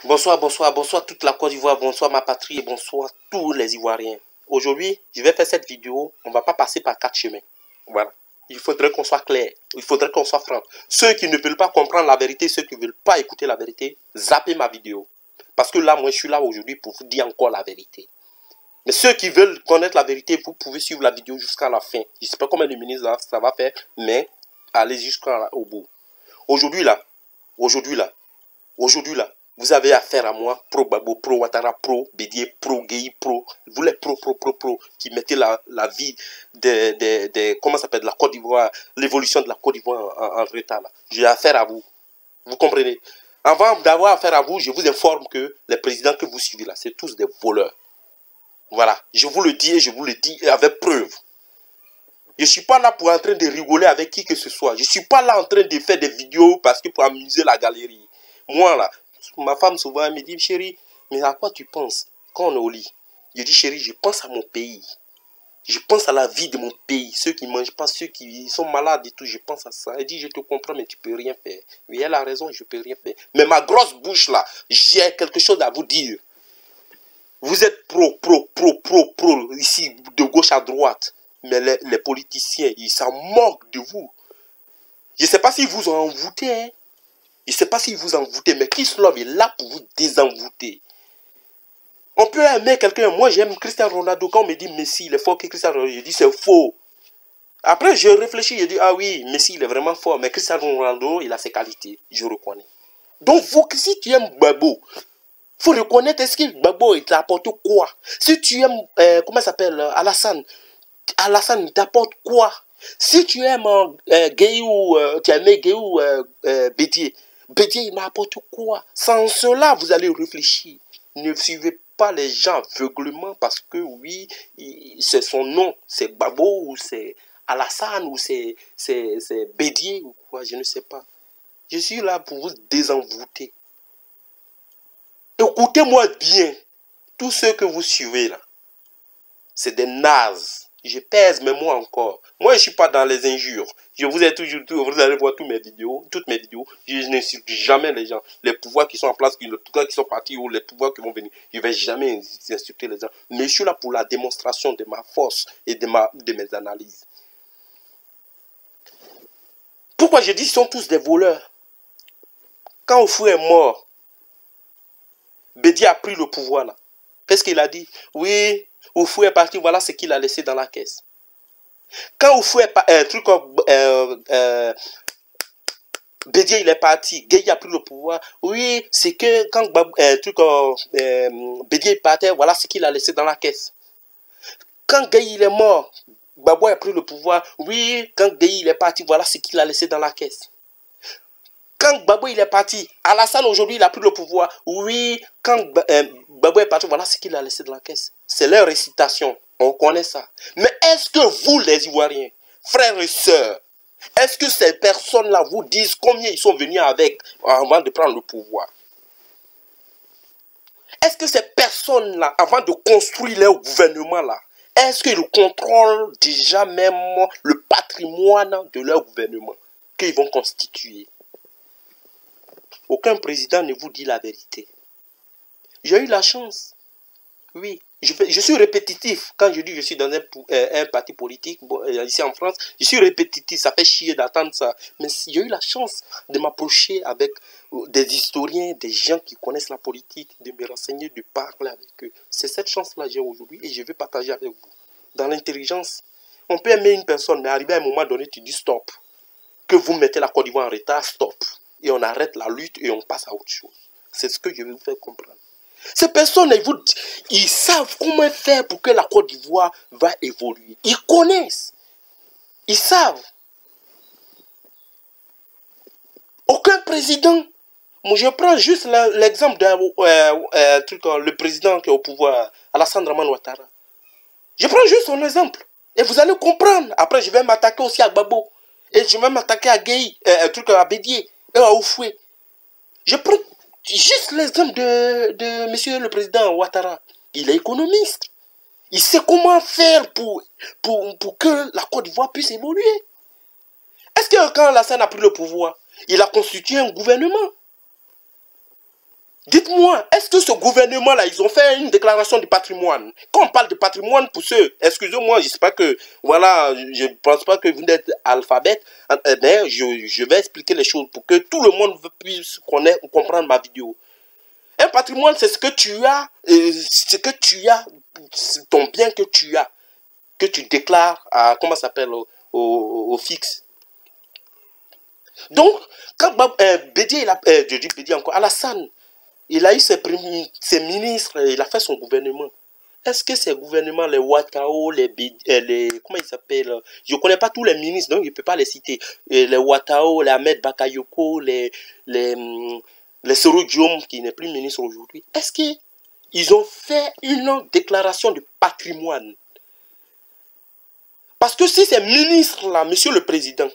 Bonsoir, bonsoir, bonsoir toute la Côte d'Ivoire, bonsoir ma patrie et bonsoir tous les Ivoiriens. Aujourd'hui, je vais faire cette vidéo, on ne va pas passer par 4 chemins. Voilà. Il faudrait qu'on soit clair, il faudrait qu'on soit franc. Ceux qui ne veulent pas comprendre la vérité, ceux qui ne veulent pas écouter la vérité, zappez ma vidéo. Parce que là, moi, je suis là aujourd'hui pour vous dire encore la vérité. Mais ceux qui veulent connaître la vérité, vous pouvez suivre la vidéo jusqu'à la fin. Je ne sais pas combien de minutes ça va faire, mais allez jusqu'au bout. Aujourd'hui là, vous avez affaire à moi, pro Gbagbo, pro Ouattara, pro Bédié, pro Gueye, pro, vous les pro, qui mettez la vie comment ça s'appelle, de la Côte d'Ivoire, l'évolution de la Côte d'Ivoire en retard. J'ai affaire à vous. Vous comprenez? Avant d'avoir affaire à vous, je vous informe que les présidents que vous suivez là, c'est tous des voleurs. Voilà, je vous le dis et je vous le dis avec preuve. Je ne suis pas là pour en train de rigoler avec qui que ce soit. Je ne suis pas là en train de faire des vidéos parce que pour amuser la galerie. Moi là, ma femme souvent elle me dit, chérie, mais à quoi tu penses quand on est au lit? Je dis, chérie, je pense à mon pays. Je pense à la vie de mon pays. Ceux qui ne mangent pas, ceux qui sont malades et tout, je pense à ça. Elle dit, je te comprends, mais tu ne peux rien faire. Oui, elle a raison, je ne peux rien faire. Mais ma grosse bouche là, j'ai quelque chose à vous dire. Vous êtes pro, ici, de gauche à droite. Mais les politiciens, ils s'en moquent de vous. Je ne sais pas s'ils vous ont envoûté. Hein. Je ne sais pas s'ils vous ont envoûté, mais Kiss Love est là pour vous désenvoûter. On peut aimer quelqu'un. Moi, j'aime Cristiano Ronaldo. Quand on me dit Messi, il est fort que Cristiano Ronaldo, je dis c'est faux. Après, je réfléchis, je dis ah oui, Messi, il est vraiment fort. Mais Cristiano Ronaldo, il a ses qualités. Je reconnais. Donc, vous, si tu aimes Gbagbo, il faut reconnaître est-ce que Gbagbo, il t'apporte quoi? Si tu aimes, comment ça s'appelle, Alassane, il t'apporte quoi? Si tu aimes Gueye ou tu aimes Gueye ou Bédié, il m'apporte quoi? Sans cela, vous allez réfléchir. Ne suivez pas les gens aveuglement parce que oui, c'est son nom, c'est Gbagbo ou c'est Alassane ou c'est Bédié ou quoi, je ne sais pas. Je suis là pour vous désenvoûter. Écoutez-moi bien, tous ceux que vous suivez là, c'est des nazes. Je pèse mes mots encore. Moi, je ne suis pas dans les injures. Je vous ai toujours dit, vous allez voir toutes mes vidéos. Je n'insulte jamais les gens. Les pouvoirs qui sont en place, les pouvoirs qui sont partis ou les pouvoirs qui vont venir. Je ne vais jamais insulter les gens. Mais je suis là pour la démonstration de ma force et de mes analyses. Pourquoi je dis qu'ils sont tous des voleurs? Quand Oufou est mort, Bédié a pris le pouvoir là. Qu'est-ce qu'il a dit? Oui, Oufou est parti, voilà ce qu'il a laissé dans la caisse. Quand Oufou est parti, Bédié il est parti, Gueye a pris le pouvoir. Oui, c'est que quand Bédié est parti, voilà ce qu'il a laissé dans la caisse. Quand Gueye il est mort, Gbagbo a pris le pouvoir. Oui, quand Gueye il est parti, voilà ce qu'il a laissé dans la caisse. Quand Gbagbo il est parti, Alassane aujourd'hui il a pris le pouvoir. Oui, quand Gbagbo est parti, voilà ce qu'il a laissé dans la caisse. C'est leur récitation, on connaît ça. Mais est-ce que vous les Ivoiriens, frères et sœurs, est-ce que ces personnes-là vous disent combien ils sont venus avec avant de prendre le pouvoir? Est-ce que ces personnes-là, avant de construire leur gouvernement-là, est-ce qu'ils contrôlent déjà même le patrimoine de leur gouvernement qu'ils vont constituer? Aucun président ne vous dit la vérité. J'ai eu la chance. Oui, je suis répétitif. Quand je dis que je suis dans un parti politique, bon, ici en France, je suis répétitif. Ça fait chier d'attendre ça. Mais j'ai eu la chance de m'approcher avec des historiens, des gens qui connaissent la politique, de me renseigner, de parler avec eux. C'est cette chance-là que j'ai aujourd'hui et je vais partager avec vous. Dans l'intelligence, on peut aimer une personne, mais arrivé à un moment donné, tu dis stop. Que vous mettez la Côte d'Ivoire en retard, stop. Et on arrête la lutte et on passe à autre chose. C'est ce que je vais vous faire comprendre. Ces personnes, ils savent comment faire pour que la Côte d'Ivoire va évoluer. Ils connaissent. Ils savent. Aucun président. Moi, je prends juste l'exemple le président qui est au pouvoir, Alassane Draman Ouattara. Je prends juste son exemple. Et vous allez comprendre. Après, je vais m'attaquer aussi à Gbagbo. Et je vais m'attaquer à Gueye, à Bédié et à Oufoué. Je prends juste l'exemple de monsieur le président Ouattara. Il est économiste. Il sait comment faire pour que la Côte d'Ivoire puisse évoluer. Est-ce que quand Alassane a pris le pouvoir, il a constitué un gouvernement? Dites-moi, est-ce que ce gouvernement-là, ils ont fait une déclaration de patrimoine? Quand on parle de patrimoine, pour ceux, excusez-moi, je sais pas que, voilà, je ne pense pas que vous êtes alphabète, mais je vais expliquer les choses pour que tout le monde puisse connaître ou comprendre ma vidéo. Un patrimoine, c'est ce que tu as, ton bien que tu as, que tu déclares à, comment ça s'appelle, au fixe. Donc, quand Bédié, je dis Bédié encore, Alassane, il a eu ses ministres, il a fait son gouvernement. Est-ce que ces gouvernements, les Ouattao, comment ils s'appellent? Je ne connais pas tous les ministres, donc je ne peux pas les citer. Les Ouattao, les Ahmed Bakayoko, les Soro Diom, qui n'est plus ministre aujourd'hui. Est-ce qu'ils ont fait une déclaration de patrimoine? Parce que si ces ministres-là, monsieur le président,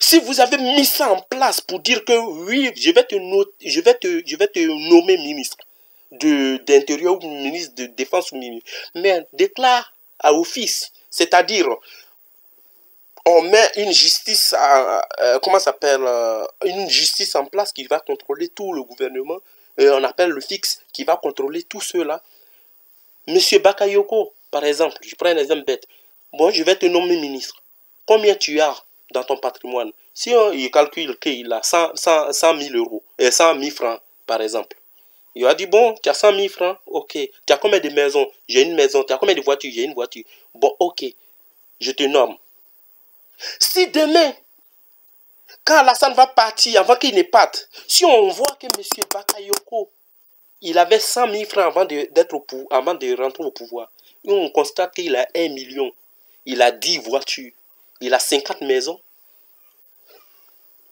si vous avez mis ça en place pour dire que oui, je vais te nommer ministre d'Intérieur ou ministre de Défense, mais déclare à office, c'est-à-dire on met une justice, comment s'appelle, une justice en place qui va contrôler tout le gouvernement, et on appelle le fixe qui va contrôler tout cela. Monsieur Bakayoko, par exemple, je prends un exemple bête. Bon, je vais te nommer ministre. Combien tu as dans ton patrimoine? Si il calcule qu'il a 100 000 euros, et 100 000 francs, par exemple. Il a dit, bon, tu as 100 000 francs, ok. Tu as combien de maisons? J'ai une maison. Tu as combien de voitures? J'ai une voiture. Bon, ok. Je te nomme. Si demain, quand Alassane va partir, avant qu'il ne parte, si on voit que M. Bakayoko, il avait 100 000 francs avant de rentrer au pouvoir, et on constate qu'il a 1 million, il a 10 voitures, il a 50 maisons.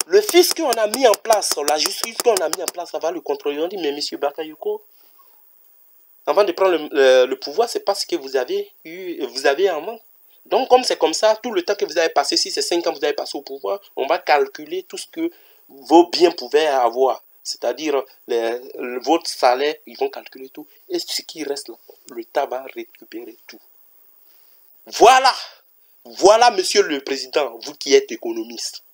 Le fils qu'on a mis en place, la justice qu'on a mis en place, ça va le contrôler. On dit, mais M. Bakayoko, avant de prendre le pouvoir, c'est parce que vous avez avant. Donc, comme c'est comme ça, tout le temps que vous avez passé, si c'est 5 ans que vous avez passé au pouvoir, on va calculer tout ce que vos biens pouvaient avoir. C'est-à-dire, votre salaire, ils vont calculer tout. Et ce qui reste là, l'État va récupérer tout. Voilà. Voilà, monsieur le président, vous qui êtes économiste.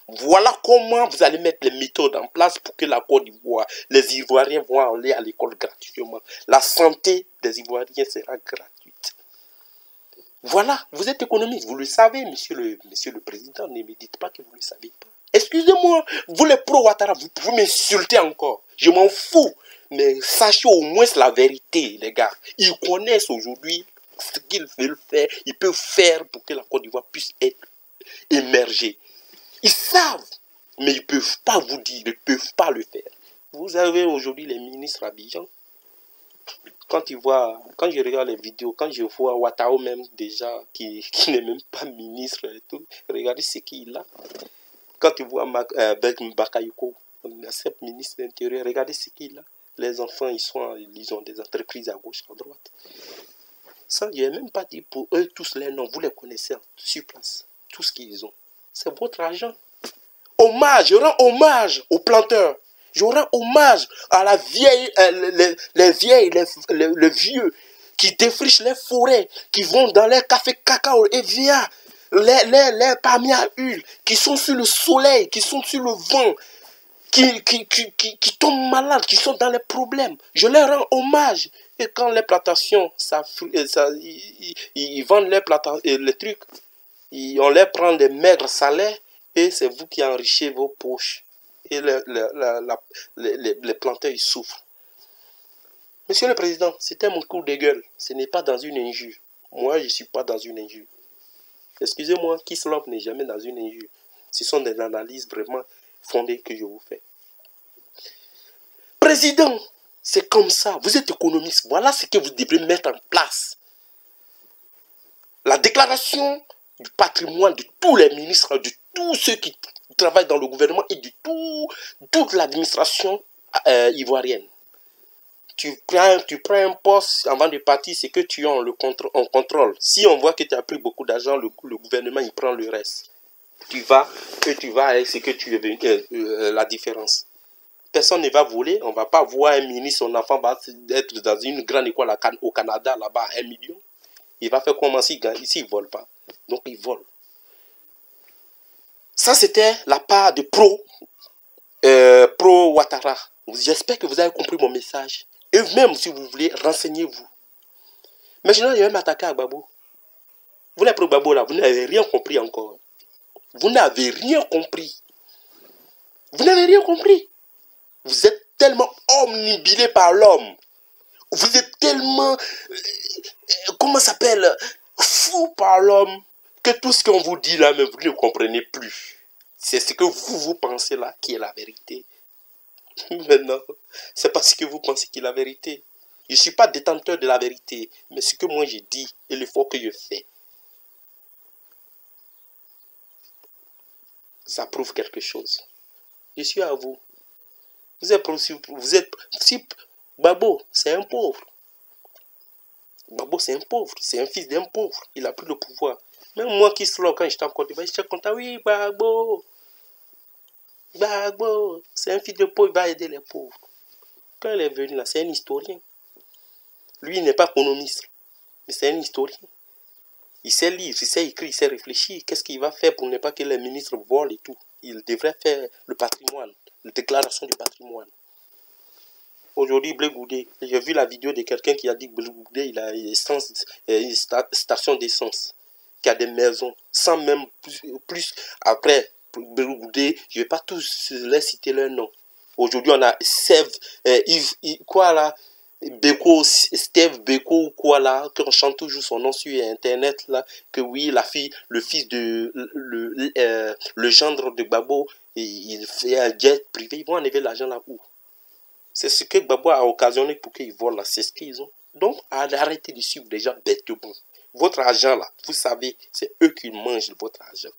Voilà comment vous allez mettre les méthodes en place pour que la Côte d'Ivoire, les Ivoiriens vont aller à l'école gratuitement. La santé des Ivoiriens sera gratuite. Voilà, vous êtes économiste, vous le savez, monsieur le président, ne me dites pas que vous ne le savez pas. Excusez-moi, vous les pro-Ouattara, vous pouvez m'insulter encore. Je m'en fous, mais sachez au moins la vérité, les gars. Ils connaissent aujourd'hui ce qu'ils veulent faire, ils peuvent faire pour que la Côte d'Ivoire puisse être émergée. Ils savent, mais ils ne peuvent pas vous dire, ils ne peuvent pas le faire. Vous avez aujourd'hui les ministres Abidjan. Quand je regarde les vidéos, quand je vois Ouattao même déjà, qui n'est même pas ministre et tout, regardez ce qu'il a. Quand tu vois Bakayoko, 7 ministres de l'Intérieur, regardez ce qu'il a. Les enfants, ils ont des entreprises à gauche, à droite. Ça, je n'ai même pas dit pour eux tous les noms, vous les connaissez sur place, tout ce qu'ils ont. C'est votre argent. Hommage, je rends hommage aux planteurs. Je rends hommage à la vieille, les vieilles, les vieux qui défrichent les forêts, qui vont dans les cafés cacao et via les palmiers à huile, qui sont sur le soleil, qui sont sur le vent, qui tombent malades, qui sont dans les problèmes. Je leur rends hommage. Et quand les plantations, ils vendent les trucs, on leur prend des maigres salaires et c'est vous qui enrichissez vos poches. Et les planteurs, ils souffrent. Monsieur le Président, c'était mon coup de gueule. Ce n'est pas dans une injure. Moi, je ne suis pas dans une injure. Excusez-moi, Kislof n'est jamais dans une injure. Ce sont des analyses vraiment fondées que je vous fais. Président, c'est comme ça. Vous êtes économiste. Voilà ce que vous devrez mettre en place. La déclaration du patrimoine de tous les ministres, de tous ceux qui travaillent dans le gouvernement et de toute l'administration ivoirienne. Tu prends un poste avant de partir, c'est que tu as on contrôle. Si on voit que tu as pris beaucoup d'argent, le gouvernement il prend le reste. Tu vas avec ce que tu veux, la différence. Personne ne va voler, on ne va pas voir un ministre, son enfant va être dans une grande école au Canada, là-bas, à 1 million. Il va faire comment ici, il ne vole pas. Donc il vole. Ça, c'était la part de pro pro-Ouattara. J'espère que vous avez compris mon message. Et même si vous voulez, renseignez-vous. Mais sinon, il va m'attaquer à Gbagbo. Vous n'êtes pro-Gbagbo là, vous n'avez rien compris encore. Vous n'avez rien compris. Vous n'avez rien compris. Vous êtes tellement omnibilé par l'homme. Vous êtes tellement, comment ça s'appelle, fou par l'homme, que tout ce qu'on vous dit là, mais vous ne comprenez plus. C'est ce que vous pensez là qui est la vérité. Maintenant, c'est parce que vous pensez qui est la vérité. Je ne suis pas détenteur de la vérité, mais ce que moi j'ai dit et l'effort que je fais, ça prouve quelque chose. Je suis à vous. Vous êtes si Gbagbo, c'est un pauvre. Gbagbo, c'est un pauvre. C'est un fils d'un pauvre. Il a pris le pouvoir. Même moi qui suis là, quand j'étais en Côte d'Ivoire, j'étais content. Oui, Gbagbo. Gbagbo, c'est un fils de pauvre, il va aider les pauvres. Quand il est venu là, c'est un historien. Lui, il n'est pas économiste, mais c'est un historien. Il sait lire, il sait écrire, il sait réfléchir. Qu'est-ce qu'il va faire pour ne pas que les ministres volent et tout? Il devrait faire le patrimoine, la déclaration du patrimoine. Aujourd'hui, Blé Goudé, j'ai vu la vidéo de quelqu'un qui a dit que Blé Goudé, il a une station d'essence, qui a des maisons, sans même plus. Après, Blé Goudé, je ne vais pas tous les citer leur nom. Aujourd'hui, on a Sèvres, Yves, quoi là, Beko, Steve Beko ou quoi là, qu'on chante toujours son nom sur internet là, que oui, la fille, le fils de, le gendre de Gbagbo, il fait un jet privé, ils vont enlever l'argent là où? C'est ce que Gbagbo a occasionné pour qu'ils volent là, c'est ce qu'ils ont. Donc, arrêtez de suivre les gens bêtement. Votre argent là, vous savez, c'est eux qui mangent votre argent.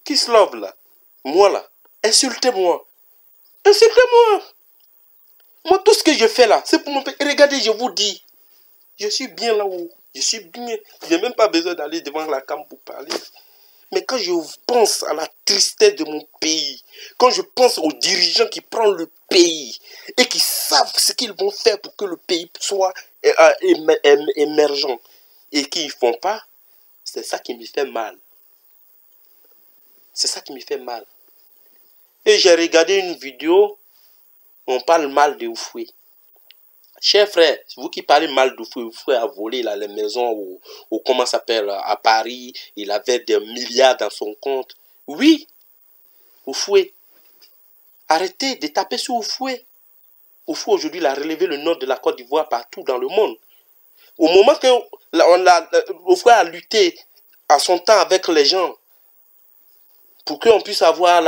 Qui se love là? Moi là, insultez-moi. Insultez-moi. Moi, tout ce que je fais là, c'est pour mon pays. Regardez, je vous dis, je suis bien là-haut. Je suis bien. Je n'ai même pas besoin d'aller devant la cam pour parler. Mais quand je pense à la tristesse de mon pays, quand je pense aux dirigeants qui prennent le pays et qui savent ce qu'ils vont faire pour que le pays soit émergent et qu'ils ne font pas, c'est ça qui me fait mal. C'est ça qui me fait mal. Et j'ai regardé une vidéo, on parle mal de Oufoué. Chers frères, vous qui parlez mal d'Oufoué, Oufoué a volé là, les maisons comment ça s'appelle, à Paris, il avait des milliards dans son compte. Oui, Oufoué. Arrêtez de taper sur Oufoué. Oufoué aujourd'hui il a relevé le nord de la Côte d'Ivoire partout dans le monde. Au moment que Oufoué a lutté à son temps avec les gens pour qu'on puisse avoir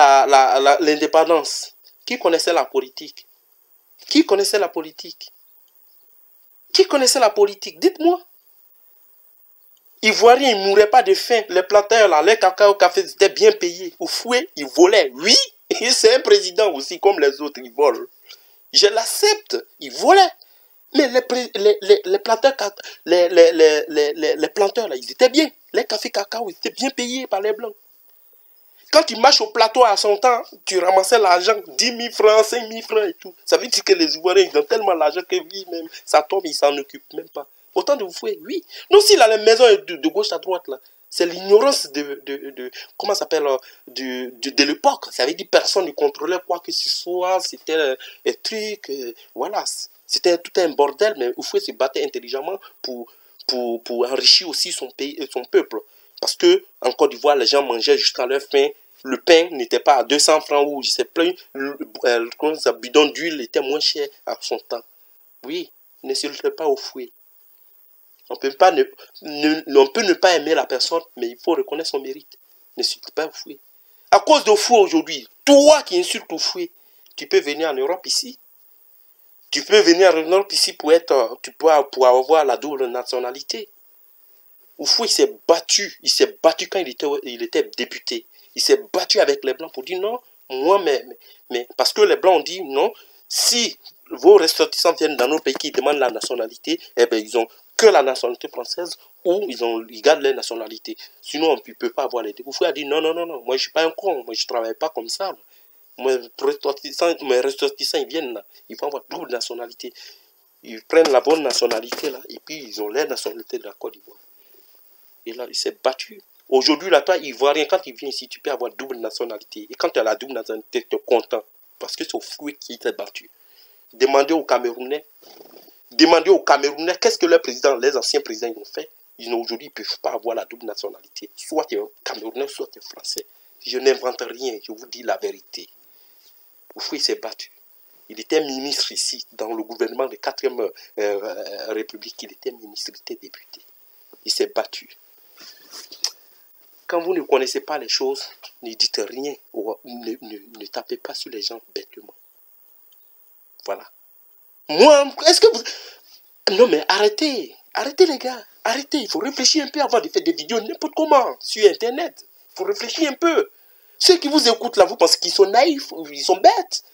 l'indépendance, qui connaissait la politique? Qui connaissait la politique? Qui connaissait la politique? Dites-moi. Ivoiriens, ils ne mouraient pas de faim. Les planteurs, là, les cacao café, ils étaient bien payés. Oufoué, ils volaient. Oui, c'est un président aussi, comme les autres, ils volent. Je l'accepte, ils volaient. Mais les planteurs, les planteurs, là, ils étaient bien. Les cafés cacao, ils étaient bien payés par les blancs. Quand tu marches au plateau à son temps, tu ramassais l'argent, 10 000 francs, 5 000 francs et tout. Ça veut dire que les Ivoiriens, ils ont tellement l'argent que oui, même, ça tombe, ils s'en occupent même pas. Autant de vous fouer, oui. Non, si là, les maisons de gauche à droite, là, c'est l'ignorance comment ça s'appelle, de l'époque. Ça veut dire que personne ne contrôlait quoi que ce soit, c'était un truc, voilà. C'était tout un bordel, mais Oufoué se battait intelligemment pour enrichir aussi son pays et son peuple. Parce que en Côte d'Ivoire, les gens mangeaient jusqu'à leur faim. Le pain n'était pas à 200 francs ou je sais plus. Le bidon d'huile était moins cher à son temps. Oui, ne s'insulte pas Oufoué. On peut ne pas aimer la personne, mais il faut reconnaître son mérite. N'insulte pas Oufoué. À cause d'Oufoué aujourd'hui, toi qui insultes Oufoué, tu peux venir en Europe ici. Tu peux venir en Europe ici pour avoir la double nationalité. Oufoué, il s'est battu quand il était député. Il s'est battu avec les Blancs pour dire non, moi, mais parce que les Blancs ont dit non, si vos ressortissants viennent dans nos pays qui demandent la nationalité, eh bien, ils ont que la nationalité française ou ils gardent leur nationalité. Sinon, on ne peut pas avoir les deux. Oufoué a dit non, moi je ne suis pas un con, moi je ne travaille pas comme ça. Mes ressortissants, ils viennent là, ils vont avoir double nationalité. Ils prennent la bonne nationalité là, et puis ils ont leur nationalité de la Côte d'Ivoire. Et là, il s'est battu. Aujourd'hui, là, toi, Ivoirien, quand il vient ici, tu peux avoir double nationalité. Et quand tu as la double nationalité, tu es content. Parce que c'est au fruit qui t'a battu. Demandez aux Camerounais. Demandez aux Camerounais qu'est-ce que les anciens présidents, ils ont fait. Aujourd'hui, ils ne peuvent pas avoir la double nationalité. Soit tu es Camerounais, soit tu es Français. Je n'invente rien, je vous dis la vérité. Oufoué s'est battu. Il était ministre ici, dans le gouvernement de 4e République. Il était ministre, il était député. Il s'est battu. Quand vous ne connaissez pas les choses, ne dites rien. Ne tapez pas sur les gens bêtement. Voilà. Moi, est-ce que vous... Non mais arrêtez. Arrêtez les gars. Arrêtez. Il faut réfléchir un peu avant de faire des vidéos n'importe comment sur Internet. Il faut réfléchir un peu. Ceux qui vous écoutent là, vous pensez qu'ils sont naïfs ou ils sont bêtes.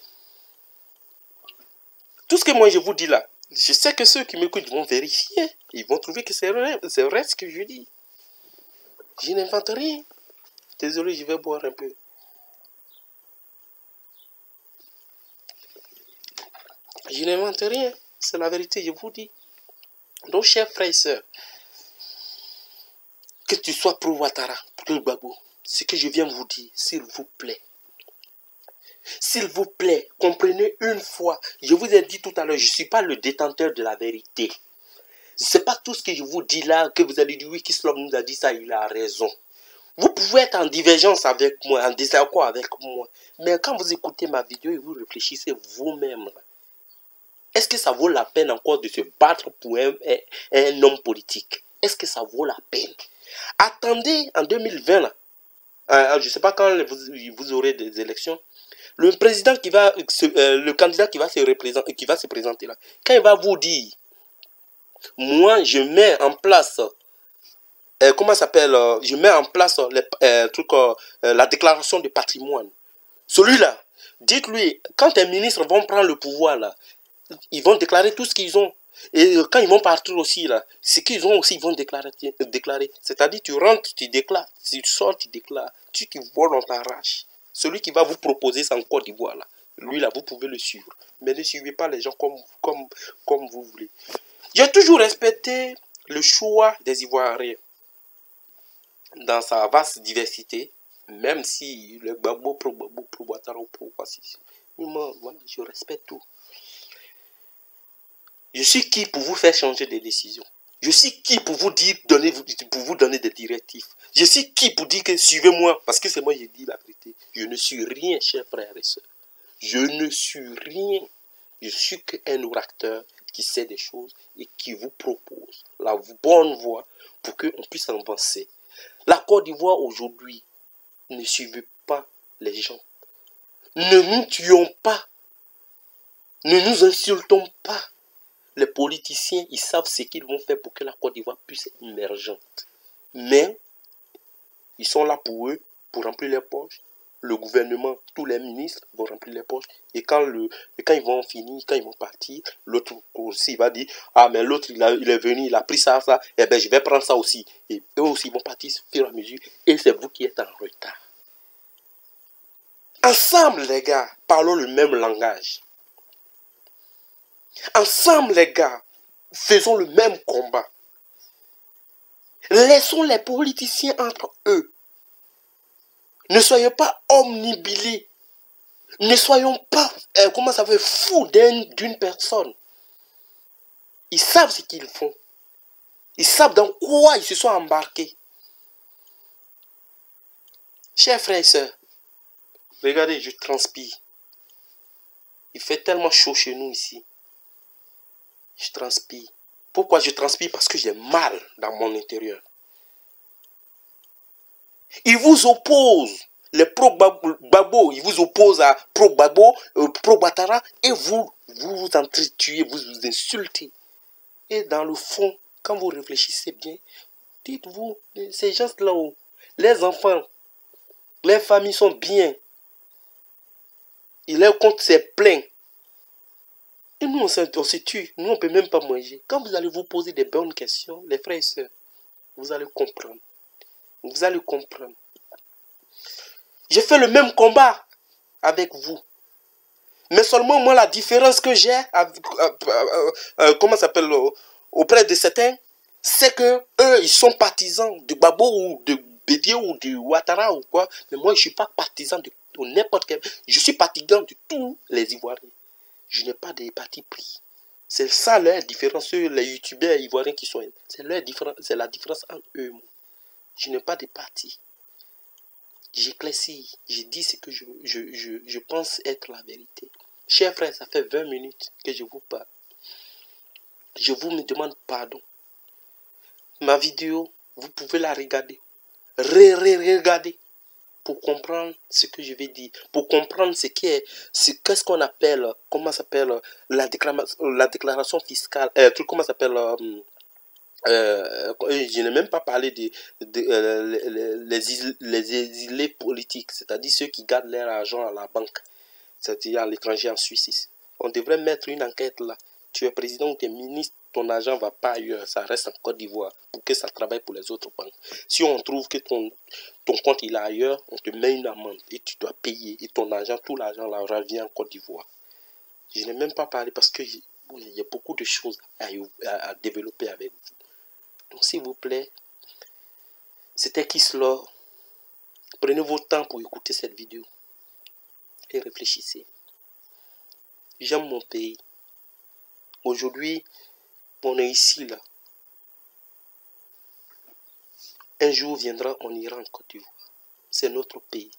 Tout ce que moi je vous dis là, je sais que ceux qui m'écoutent vont vérifier. Ils vont trouver que c'est vrai ce que je dis. Je n'invente rien. Désolé, je vais boire un peu. Je n'invente rien. C'est la vérité, je vous dis. Donc, chers frères et sœurs, que tu sois pro Ouattara, pro Gbagbo, ce que je viens vous dire, s'il vous plaît, comprenez une fois. Je vous ai dit tout à l'heure, je ne suis pas le détenteur de la vérité. Ce n'est pas tout ce que je vous dis là, que vous allez dire, oui, Kislom nous a dit ça, il a raison. Vous pouvez être en divergence avec moi, en désaccord avec moi. Mais quand vous écoutez ma vidéo et vous réfléchissez vous-même, est-ce que ça vaut la peine encore de se battre pour un homme politique? Est-ce que ça vaut la peine? Attendez en 2020, là, je ne sais pas quand vous aurez des élections, le président qui va, le candidat qui va se présenter là, quand il va vous dire, moi je mets en place, comment ça s'appelle, je mets en place la déclaration de patrimoine. Celui-là, dites-lui, quand les ministres vont prendre le pouvoir là, ils vont déclarer tout ce qu'ils ont. Et quand ils vont partir aussi, là, ce qu'ils ont aussi, ils vont déclarer. C'est-à-dire, tu rentres, tu déclares. Si tu sors, tu déclares. Tu voles, on t'arrache. Celui qui va vous proposer ça en Côte d'Ivoire, là, lui, là, vous pouvez le suivre. Mais ne suivez pas les gens comme vous voulez. J'ai toujours respecté le choix des Ivoiriens dans sa vaste diversité, même si le Gbagbo, pro Ouattara, pro Ouattara, voilà, je respecte tout. Je suis qui pour vous faire changer des décisions? Je suis qui pour vous donner des directives? Je suis qui pour dire que suivez-moi? Parce que c'est moi qui dis la vérité. Je ne suis rien, chers frères et sœurs. Je ne suis rien. Je suis qu'un orateur qui sait des choses et qui vous propose la bonne voie pour qu'on puisse avancer. La Côte d'Ivoire aujourd'hui, ne suivez pas les gens. Ne nous tuons pas. Ne nous insultons pas. Les politiciens, ils savent ce qu'ils vont faire pour que la Côte d'Ivoire puisse être émergente. Mais, ils sont là pour eux, pour remplir les poches. Le gouvernement, tous les ministres vont remplir les poches. Et quand ils vont finir, quand ils vont partir, l'autre aussi va dire, ah mais l'autre il est venu, il a pris ça, et bien je vais prendre ça aussi. Et eux aussi vont partir au fur et à mesure. Et c'est vous qui êtes en retard. Ensemble les gars, parlons le même langage. Ensemble les gars, faisons le même combat. Laissons les politiciens entre eux. Ne soyons pas omnibilés. Ne soyons pas, comment ça fait, fous d'une personne. Ils savent ce qu'ils font. Ils savent dans quoi ils se sont embarqués. Chers frères et sœurs, regardez, je transpire. Il fait tellement chaud chez nous ici. Je transpire. Pourquoi je transpire? Parce que j'ai mal dans mon intérieur. Ils vous opposent. Les pro-Gbagbo, ils vous opposent à pro-Gbagbo, pro-Ouattara, et vous entretuez, vous insultez. Et dans le fond, quand vous réfléchissez bien, dites-vous, ces gens là-haut, les enfants, les familles sont bien. Et leur compte c'est plein. Et nous, on se tue. Nous, on ne peut même pas manger. Quand vous allez vous poser des bonnes questions, les frères et sœurs, vous allez comprendre. Vous allez comprendre. J'ai fait le même combat avec vous. Mais seulement moi, la différence que j'ai, comment ça s'appelle, auprès de certains, c'est que eux, ils sont partisans de Gbagbo ou de Bédié ou de Ouattara ou quoi, mais moi je ne suis pas partisan de n'importe quel. Je suis partisan de tous les Ivoiriens. Je n'ai pas de parti pris. C'est ça leur différence, les youtubeurs ivoiriens qui sont. C'est la différence entre eux. Je n'ai pas de parti. J'éclaircis, je dis ce que je pense être la vérité. Chers frères, ça fait 20 minutes que je vous parle. Je vous me demande pardon. Ma vidéo, vous pouvez la regarder. Regarder. Pour comprendre ce que je vais dire. Pour comprendre qu'est-ce qu'on appelle, comment s'appelle, la déclaration fiscale. Comment s'appelle, je n'ai même pas parlé les exilés politiques, c'est-à-dire ceux qui gardent leur argent à la banque, c'est-à-dire à l'étranger en Suisse. On devrait mettre une enquête là. Tu es président ou tu es ministre, ton argent ne va pas ailleurs, ça reste en Côte d'Ivoire pour que ça travaille pour les autres banques. Si on trouve que ton compte il est ailleurs, on te met une amende et tu dois payer. Et ton argent, tout l'argent là revient en Côte d'Ivoire. Je n'ai même pas parlé parce qu'il y a beaucoup de choses à développer avec vous. Donc s'il vous plaît, c'était Kislo. Prenez votre temps pour écouter cette vidéo et réfléchissez. J'aime mon pays. Aujourd'hui, on est ici là. Un jour viendra, on ira en Côte d'Ivoire. C'est notre pays.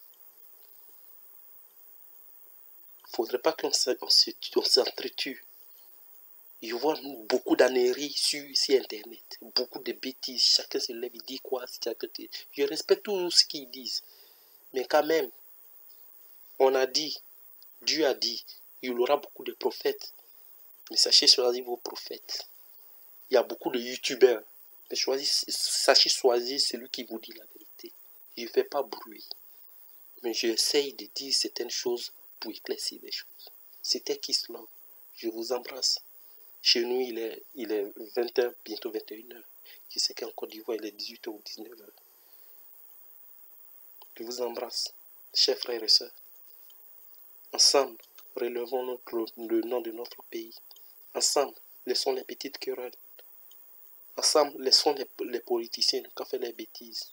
Il ne faudrait pas qu'on s'entretue. Je vois beaucoup d'anneries sur Internet. Beaucoup de bêtises. Chacun se lève, il dit quoi. Je respecte tout ce qu'ils disent. Mais quand même, on a dit, Dieu a dit, il y aura beaucoup de prophètes. Mais sachez choisir vos prophètes. Il y a beaucoup de youtubeurs. Mais sachez choisir celui qui vous dit la vérité. Je ne fais pas bruit. Mais j'essaye de dire certaines choses pour éclaircir les choses. C'était Kislo. Je vous embrasse. Chez nous, il est 20h, bientôt 21h. Je sais qu'en Côte d'Ivoire, il est 18h ou 19h. Je vous embrasse, chers frères et sœurs. Ensemble, relevons le nom de notre pays. Ensemble, laissons les petites querelles. Ensemble, laissons les politiciens qui ont fait les bêtises.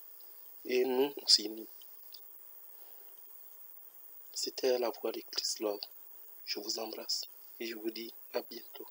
Et nous aussi, nous. C'était la voix de Chris Love. Je vous embrasse et je vous dis à bientôt.